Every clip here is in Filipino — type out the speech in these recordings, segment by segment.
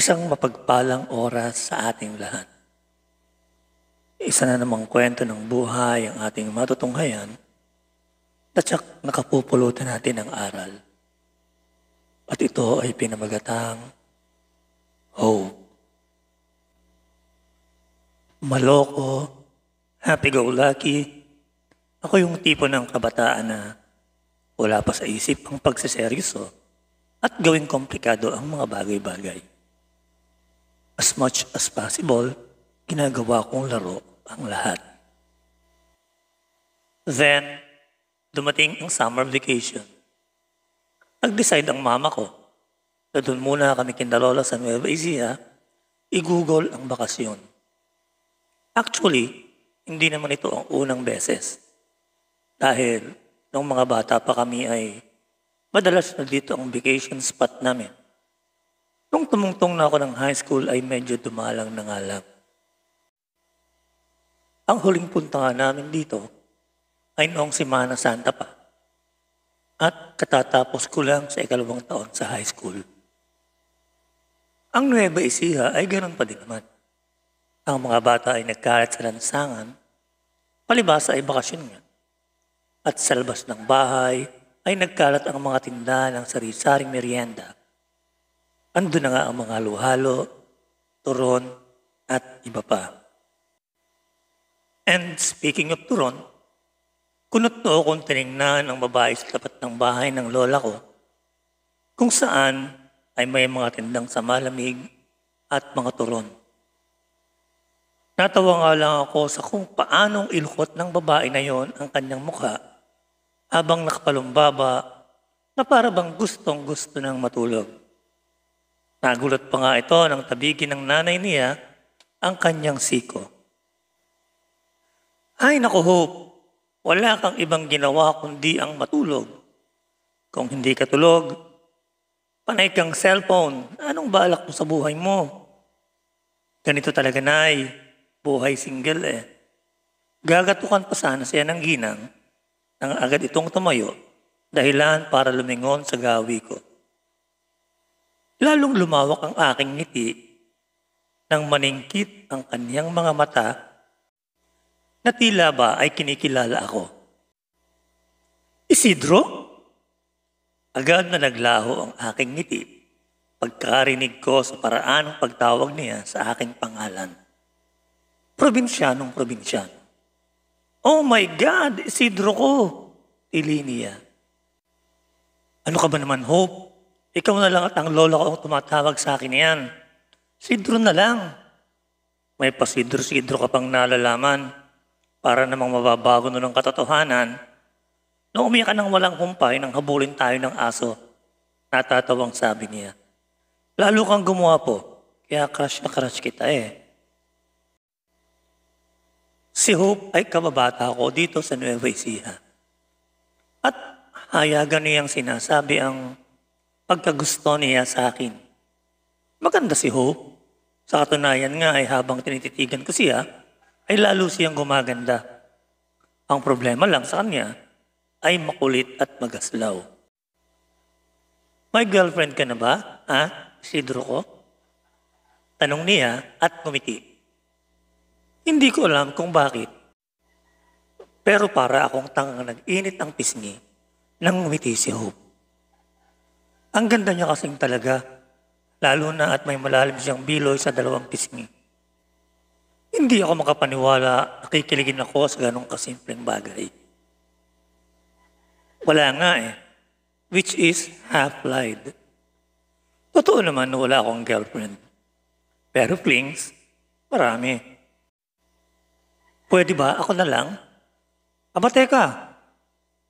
Isang mapagpalang oras sa ating lahat. Isa na namang kwento ng buhay ang ating matutunghayan at siyak nakapupulutan natin ng aral. At ito ay pinamagatang hope. Maloko, happy-go-lucky, ako yung tipo ng kabataan na wala pa sa isip ang pagseseryoso at gawing komplikado ang mga bagay-bagay. As much as possible, ginagawa kong laro ang lahat. Then, dumating ang summer vacation. Nag-decide ang mama ko na doon muna kami kinalola sa Nueva Ecija, i-google ang bakasyon. Actually, hindi naman ito ang unang beses. Dahil nung mga bata pa kami ay madalas na dito ang vacation spot namin. Nung tumungtong na ako ng high school ay medyo dumalang na nga lang. Ang huling punta nga namin dito ay noong Semana Santa pa. At katatapos ko lang sa 2 taon sa high school. Ang Nueva Ecija ay ganoon pa din naman. Ang mga bata ay nagkalat sa lansangan, palibasa ay bakasyon nga. At sa labas ng bahay ay nagkalat ang mga tindahan ng sari-saring merienda. Ando na nga ang mga halo-halo, turon, at iba pa. And speaking of turon, kunot to kung tinignan ang babae sa tapat ng bahay ng lola ko, kung saan ay may mga tindang sa malamig at mga turon. Natawa nga lang ako sa kung paanong ilukot ng babae na yon ang kanyang mukha habang nakapalumbaba na para bang gustong-gusto ng matulog. Nagulat pa nga ito nang tabigin ng nanay niya ang kanyang siko. Ay naku Hope, wala kang ibang ginawa kundi ang matulog. Kung hindi ka tulog, panay kang cellphone. Anong balak mo sa buhay mo? Ganito talaga nay, buhay single eh. Gagatukan pa sana siya ng ginang nang agad itong tumayo, dahilan para lumingon sa gawi ko. Lalong lumawak ang aking ngiti nang maningkit ang kanyang mga mata na tila ba ay kinikilala ako. Isidro? Agad na naglaho ang aking ngiti pagkarinig ko sa paraan ng pagtawag niya sa aking pangalan. Probinsyanong probinsyano. Oh my God, Isidro ko! Tili niya. Ano ka ba naman, Hope? Ikaw na lang at ang lola ko ang tumatawag sa akin yan. Sidro na lang. May pasidro-sidro ka pang nalalaman para namang mababago nun ang katotohanan. Nung umiyak ka ng walang humpay nang habulin tayo ng aso, natatawang sabi niya. Lalo kang gumawa po, kaya crush na crush kita eh. Si Hope ay kababata ko dito sa Nueva Ecija. At hayagan niyang sinasabi ang pagkagusto niya sa akin. Maganda si Hope. Sa katunayan nga ay habang tinititigan ko siya, ay lalo siyang gumaganda. Ang problema lang sa kanya ay makulit at magaslaw. May girlfriend ka na ba? Ha? Isidro ko? Tanong niya at ngumiti. Hindi ko alam kung bakit. Pero para akong tangang nag-init ang pisngi nang ngumiti si Hope. Ang ganda niya kasing talaga, lalo na at may malalim siyang biloy sa 2 pisngi. Hindi ako makapaniwala, nakikiligin ako sa ganong kasimpleng bagay. Wala nga eh, which is half-lied. Totoo naman na wala akong girlfriend. Pero flings, marami. Pwede ba ako na lang? Aba teka,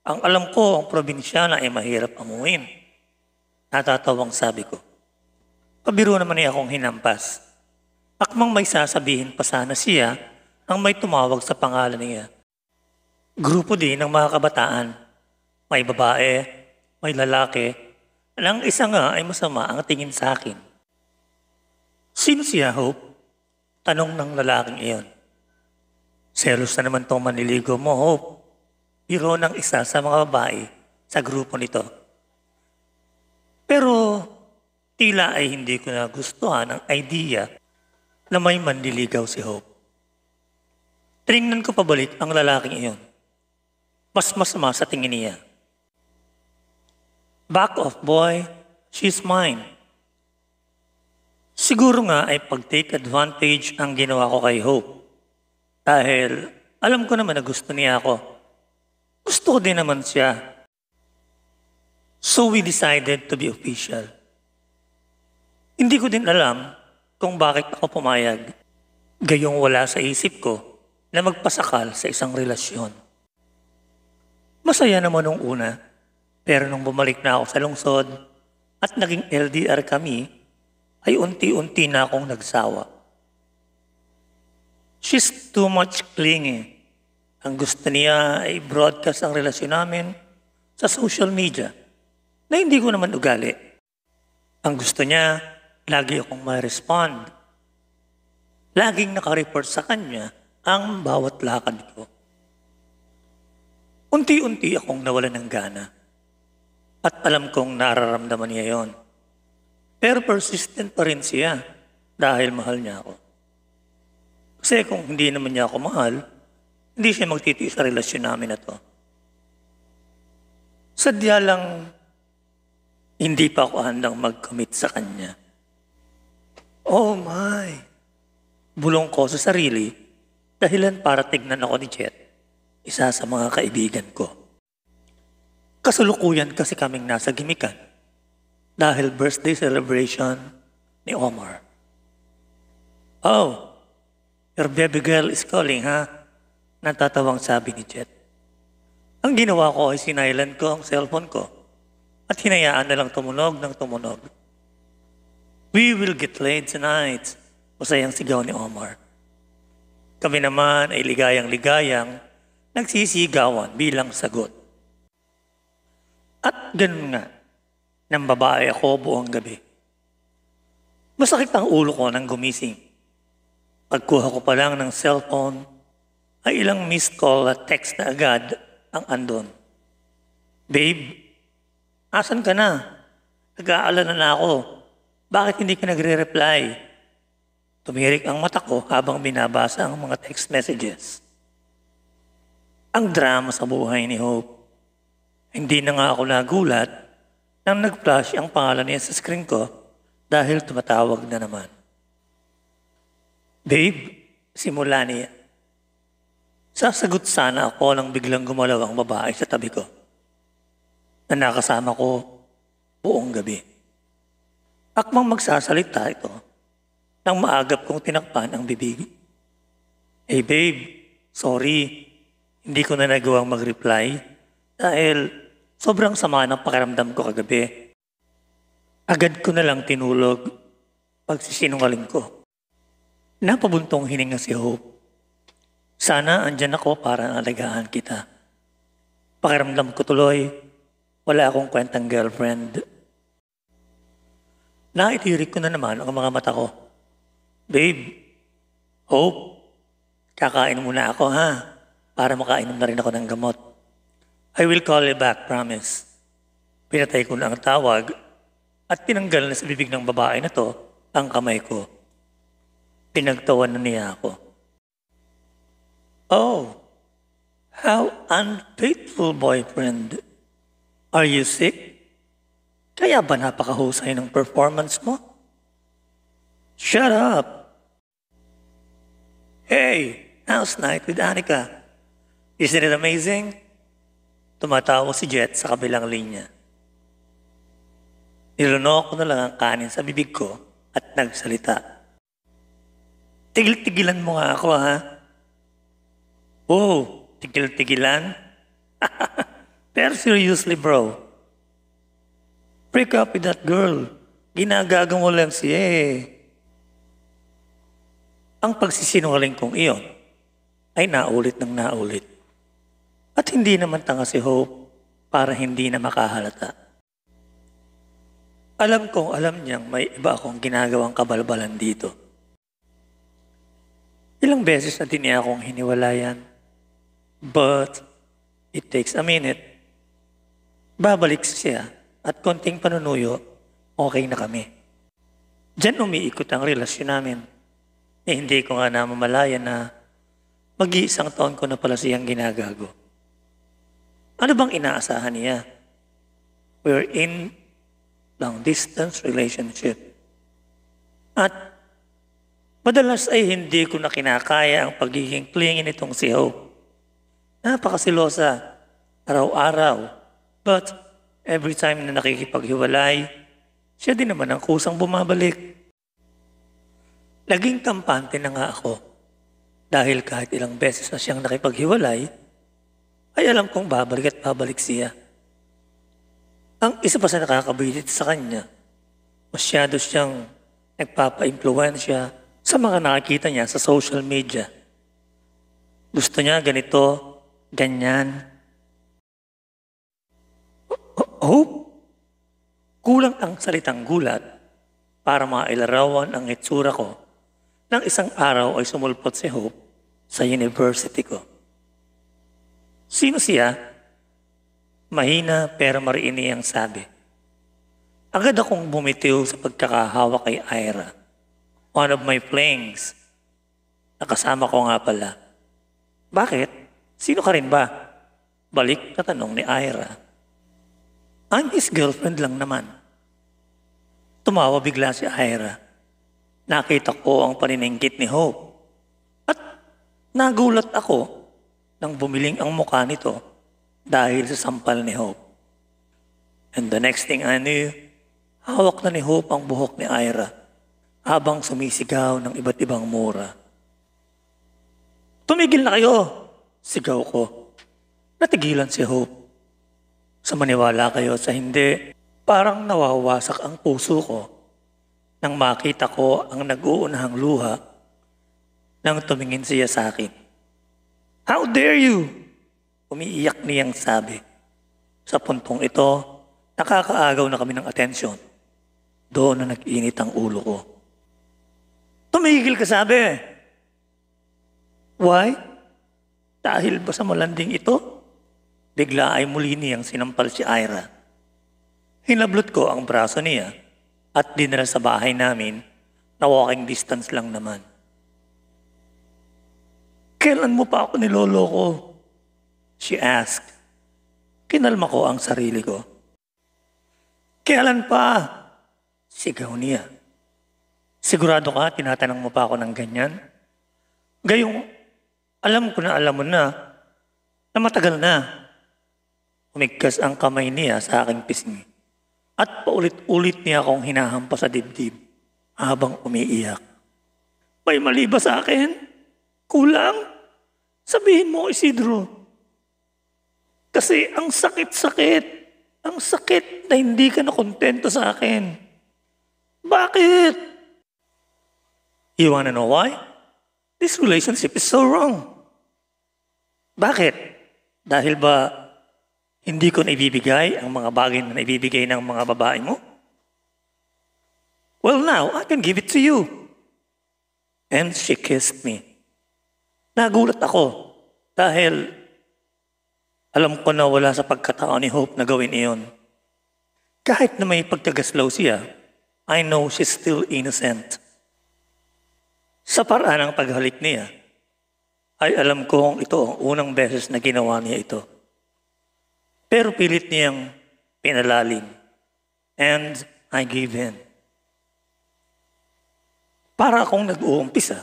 ang alam ko ang probinsyana ay mahirap amuin. Natatawang sabi ko. Pabiro naman niya akong hinampas. Akmang may sasabihin pa sana siya ang may tumawag sa pangalan niya. Grupo din ng mga kabataan. May babae, may lalaki. Ang isa nga ay masama ang tingin sa akin. Sino siya, Hope? Tanong ng lalaking iyon. Selos na naman tong maniligo mo, Hope. Biro ng isa sa mga babae sa grupo nito. Pero Tila ay hindi ko nagustuhan ang idea na may manliligaw si Hope. Tinignan ko pabalik ang lalaking iyon. Mas masama sa tingin niya. Back off, boy. She's mine. Siguro nga ay pag-take advantage ang ginawa ko kay Hope. Dahil alam ko naman na gusto niya ako. Gusto ko din naman siya. So we decided to be official. Hindi ko din alam kung bakit ako pumayag. Gayong wala sa isip ko na magpasakal sa isang relasyon. Masaya naman nung una, pero nung bumalik na ako sa lungsod at naging LDR kami, ay unti-unti na akong nagsawa. She's too much clingy. Ang gusto niya ay broadcast ang relasyon namin sa social media na hindi ko naman ugali. Ang gusto niya, lagi akong ma-respond. Laging nakareport sa kanya ang bawat lakad ko. Unti-unti akong nawalan ng gana. At alam kong nararamdaman niya yon. Pero persistent pa rin siya dahil mahal niya ako. Kasi kung hindi naman niya ako mahal, hindi siya magtitiis sa relasyon namin na to. Sadya lang, hindi pa ako handang mag-commit sa kanya. Oh my! Bulong ko sa sarili, dahilan para tignan ako ni Jet, isa sa mga kaibigan ko. Kasalukuyan kasi kaming nasa gimikan dahil birthday celebration ni Omar. Oh, your baby girl is calling, ha? Natatawang sabi ni Jet. Ang ginawa ko ay sinailan ko ang cellphone ko at hinayaan na lang tumunog ng tumunog. We will get laid tonight, masayang sigaw ni Omar. Kami naman ay ligayang-ligayang nagsisigawan bilang sagot. At ganun nga, nang babae ako buong gabi. Masakit ang ulo ko nang gumising. Pagkuha ko pa lang ng cellphone, ay ilang missed call at text na agad ang andon. Babe, asan ka na? Nag-aalala na ako. Bakit hindi ka nagre-reply? Tumirik ang mata ko habang binabasa ang mga text messages. Ang drama sa buhay ni Hope. Hindi na nga ako nagulat nang nag-flash ang pangalan niya sa screen ko dahil tumatawag na naman. Babe, simula niya. Sasagot sana ako nang biglang gumalaw ang babae sa tabi ko na nakasama ko buong gabi. Akmang magsasalita ito nang maagap kong tinakpan ang bibig. Hey babe, sorry, hindi ko na nagawang mag-reply dahil sobrang sama ng pakiramdam ko kagabi. Agad ko na lang tinulog pagsisinungaling ko. Napabuntong hininga si Hope. Sana andyan ako para alagaan kita. Pakiramdam ko tuloy, wala akong kwentang girlfriend. Naitirik ko na naman ang mga mata ko. Babe, Hope, kakain muna ako ha, para makainom na rin ako ng gamot. I will call you back, promise. Pinatay ko na ang tawag at tinanggal na sa bibig ng babae na to ang kamay ko. Pinagtawan na niya ako. Oh, how unfaithful boyfriend. Are you sick? Kaya ba napakahusay ng performance mo? Shut up! Hey, how's night with Anika? Isn't it amazing? Tumatawa si Jet sa kabilang linya. Nilunok ko na lang ang kanin sa bibig ko at nagsalita. Tigil-tigilan mo nga ako, ha? Oh, tigil-tigilan? Pero seriously, bro. Break up with that girl. Ginagaga mo lang siya eh. Ang pagsisinungaling kong iyon ay naulit ng naulit. At hindi naman tanga si Hope para hindi na makahalata. Alam kong alam niyang may iba akong ginagawang kabalbalan dito. Ilang beses na din niya akong hiniwalayan. But it takes a minute. Babalik siya at konting panunuyo, okay na kami. Diyan umiikot ang relasyon namin. Hindi ko nga namamalayan na mag-iisang taon ko na pala siyang ginagago. Ano bang inaasahan niya? We're in long-distance relationship. At madalas ay hindi ko na kinakaya ang pagiging clingy nitong si Hope. Napakasilosa, araw-araw. But every time na nakikipaghiwalay, siya din naman ang kusang bumabalik. Laging kampante na nga ako. Dahil kahit ilang beses na siyang nakipaghiwalay, ay alam kong babalik at babalik siya. Ang isa pa sa nakakabilit sa kanya, masyado siyang nagpapa-impluwensya sa mga nakikita niya sa social media. Gusto niya ganito, ganyan. Hope? Kulang ang salitang gulat para mailarawan ang itsura ko nang isang araw ay sumulpot si Hope sa university ko. Sino siya? Mahina pero mariini ang sabi. Agad akong bumitiw sa pagkakahawak kay Ira. One of my flings. Nakasama ko nga pala. Bakit? Sino ka rin ba? Balik na tanong ni Ira. I'm his girlfriend lang naman. Tumawa bigla si Ira. Nakita ko ang paniningkit ni Hope. At nagulat ako nang bumiling ang mukha nito dahil sa sampal ni Hope. And the next thing I knew, hawak na ni Hope ang buhok ni Ira habang sumisigaw ng iba't ibang mura. Tumigil na kayo! Sigaw ko. Natigilan si Hope. Sa maniwala kayo sa hindi, parang nawawasak ang puso ko nang makita ko ang nag-uunahang luha nang tumingin siya sa akin. How dare you? Umiiyak niyang sabi. Sa puntong ito, nakakaagaw na kami ng atensyon. Doon na nag-init ang ulo ko. Tumigil ka sabi. Why? Dahil ba sa malanding ito? Bigla ay muli niyang sinampal si Ira. Hinablot ko ang braso niya at dinala sa bahay namin na walking distance lang naman. Kailan mo pa ako niloloko? She asked. Kinalma ko ang sarili ko. Kailan pa? Sigaw niya. Sigurado ka tinatanong mo pa ako ng ganyan? Gayong alam ko na alam mo na matagal na. Umigkas ang kamay niya sa aking pisngi at paulit-ulit niya akong hinahampas sa dibdib habang umiiyak. May mali ba sa akin? Kulang? Sabihin mo, Isidro. Kasi ang sakit-sakit. Ang sakit na hindi ka nakontento sa akin. Bakit? You wanna know why? This relationship is so wrong. Bakit? Dahil ba hindi ko naibibigay ang mga bagay na naibibigay ng mga babae mo? Well, now, I can give it to you. And she kissed me. Nagulat ako dahil alam ko na wala sa pagkatao ni Hope na gawin iyon. Kahit na may pagkagaslaw siya, I know she's still innocent. Sa paraan ng paghalik niya, ay alam kong ito ang unang beses na ginawa niya ito. Pero pilit niyang pinalalim. And I gave in. Para akong nag-uumpisa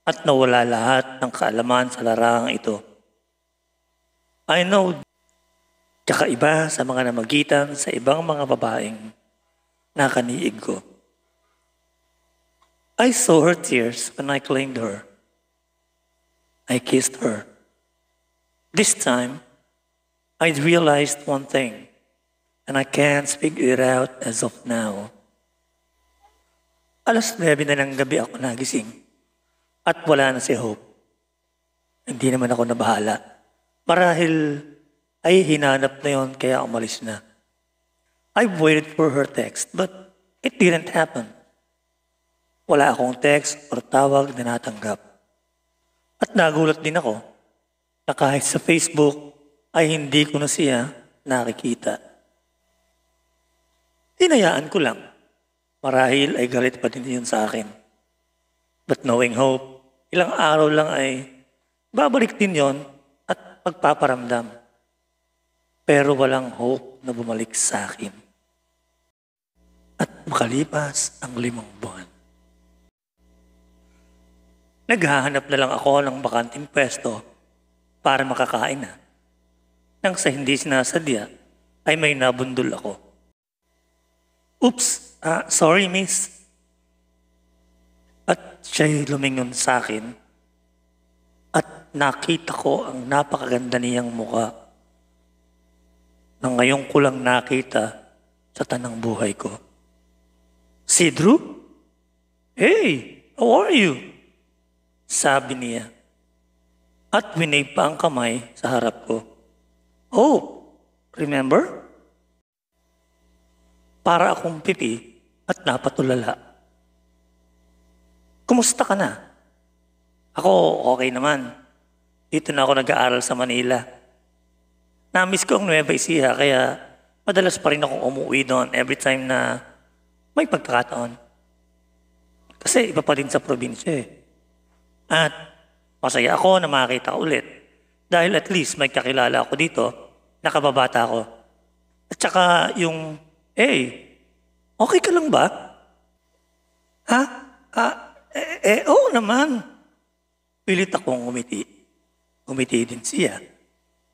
at nawala lahat ng kaalaman sa larangang ito. I know kakaiba sa mga namagitan sa ibang mga babaeng nakaniig ko. I saw her tears when I claimed her. I kissed her. This time, I realized one thing, and I can't speak it out as of now. 9:00 na ng gabi ako nagising at wala na si Hope. Hindi naman ako nabahala. Marahil ay hinanap na yon kaya umalis na. I waited for her text but it didn't happen. Wala akong text o tawag na natanggap. At nagulat din ako na kahit sa Facebook ay hindi ko na siya nakikita. Hinayaan ko lang Marahil ay galit pa din yun sa akin. But knowing hope, ilang araw lang ay babalik din yon at magpaparamdam. Pero walang hope na bumalik sa akin. At makalipas ang 5 buwan. Naghahanap na lang ako ng bakanting pwesto para makakain na. Nang sa hindi sinasadya ay may nabundol ako. Oops, sorry miss. At siya'y lumingon sa akin at nakita ko ang napakaganda niyang muka na ngayon ko lang nakita sa tanang buhay ko. Si Drew? Hey, how are you? Sabi niya. At winave pa ang kamay sa harap ko. Oh, remember? Para akong pipi at napatulala. Kumusta ka na? Ako, okay naman. Dito na ako nag-aaral sa Manila. Namiss ko ang Nueva Ecija kaya madalas pa rin akong umuwi doon every time na may pagkakataon. Kasi iba pa rin sa probinsya eh. At masaya ako na makakita ka ulit dahil at least may kakilala ako dito, nakababata ako. At saka yung, okay ka lang ba? Ha? Oo naman. Pilit akong umiti. Umiti din siya.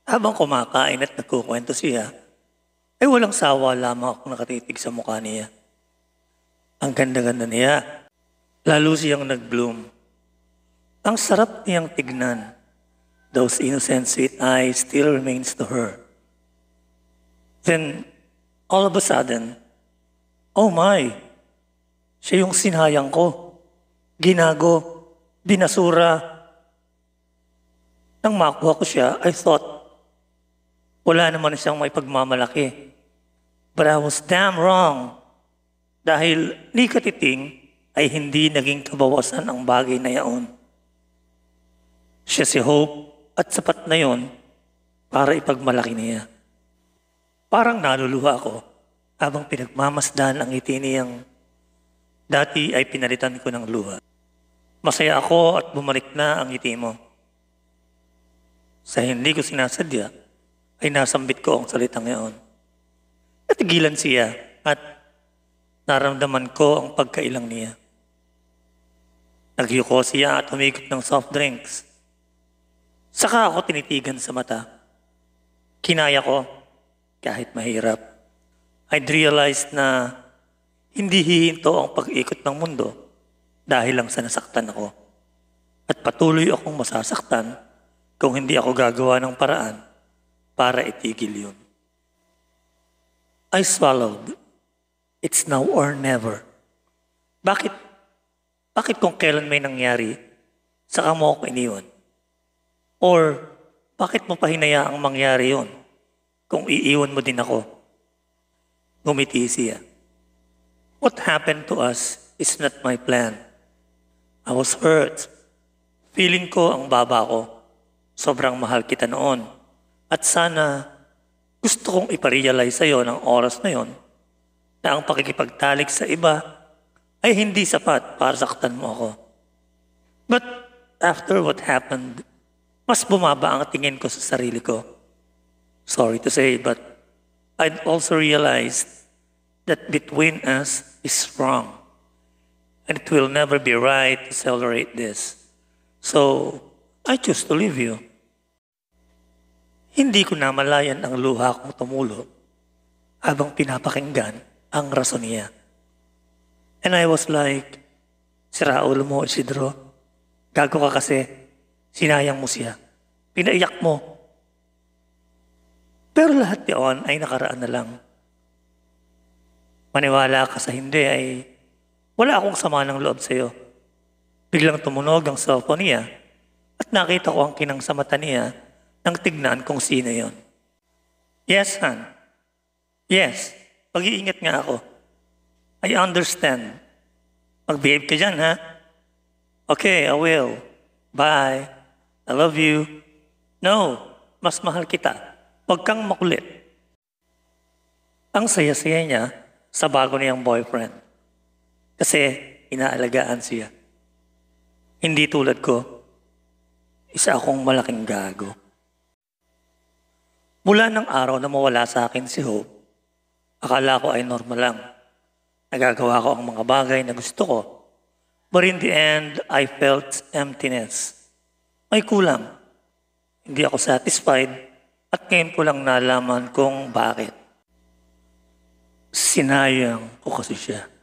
Habang kumakain at nagkukwento siya, ay walang sawa lamang akong nakatitig sa mukha niya. Ang ganda-ganda niya. Lalo siyang nag-bloom. Ang sarap niyang tignan. Those innocent sweet eyes still remains to her. Then, all of a sudden, oh my, siya yung sinayang ko. Ginago, binasura. Nang makuha ko siya, I thought, wala naman siyang may pagmamalaki. But I was damn wrong. Dahil ni Katiting ay hindi naging kabawasan ang bagay na yaon. Siya si Hope at sapat na yon para ipagmalaki niya. Parang naluluha ako habang pinagmamasdan ang ngiti niyang dati ay pinalitan ko ng luha. Masaya ako at bumalik na ang ngiti mo. Sa hindi ko sinasadya, ay nasambit ko ang salitang iyon. Natigilan siya at naramdaman ko ang pagkailang niya. Nagyuko siya at humigop ng soft drinks. Saka ako tinitigan sa mata. Kinaya ko, kahit mahirap. I'd realized na hindi hihinto ang pag-ikot ng mundo dahil lang sa nasaktan ako. At patuloy akong masasaktan kung hindi ako gagawa ng paraan para itigil yun. I swallowed. It's now or never. Bakit? Bakit kung kailan may nangyari, saka mo ako iniwan? Or bakit mo pa hinayaang mangyari yun kung iiwan mo din ako? Ngumiti siya. What happened to us is not my plan. I was hurt. Feeling ko ang baba ko. Sobrang mahal kita noon. At sana gusto kong iparealize sa'yo ng oras na yon na ang pakikipagtalik sa iba ay hindi sapat para saktan mo ako. But after what happened, mas bumaba ang tingin ko sa sarili ko. Sorry to say, but I'd also realized that between us is wrong. And it will never be right to celebrate this. So, I choose to leave you. Hindi ko namalayan ang luha kong tumulo habang pinapakinggan ang rason niya. And I was like, sira ulo mo, Isidro. Gago ka kasi, sinayang mo siya. Pinaiyak mo. Pero lahat yun ay nakaraan na lang. Maniwala ka sa hindi ay wala akong sama ng loob sa'yo. Biglang tumunog ang cellphone niya at nakita ko ang kinang sa mata niya nang tignan kung sino yon. Yes, Han. Yes, pag-iingat nga ako. I understand. Mag-behave ka dyan, ha? Okay, I will. Bye. I love you. No, mas mahal kita. Huwag kang makulit. Ang saya-saya niya sa bago niyang boyfriend. Kasi inaalagaan siya. Hindi tulad ko, isa akong malaking gago. Mula ng araw na mawala sa akin si Hope, akala ko ay normal lang. Nagagawa ko ang mga bagay na gusto ko. But in the end, I felt emptiness. May kulang. Hindi ako satisfied at ngayon ko lang nalaman kung bakit. Sinayang ko kasi siya.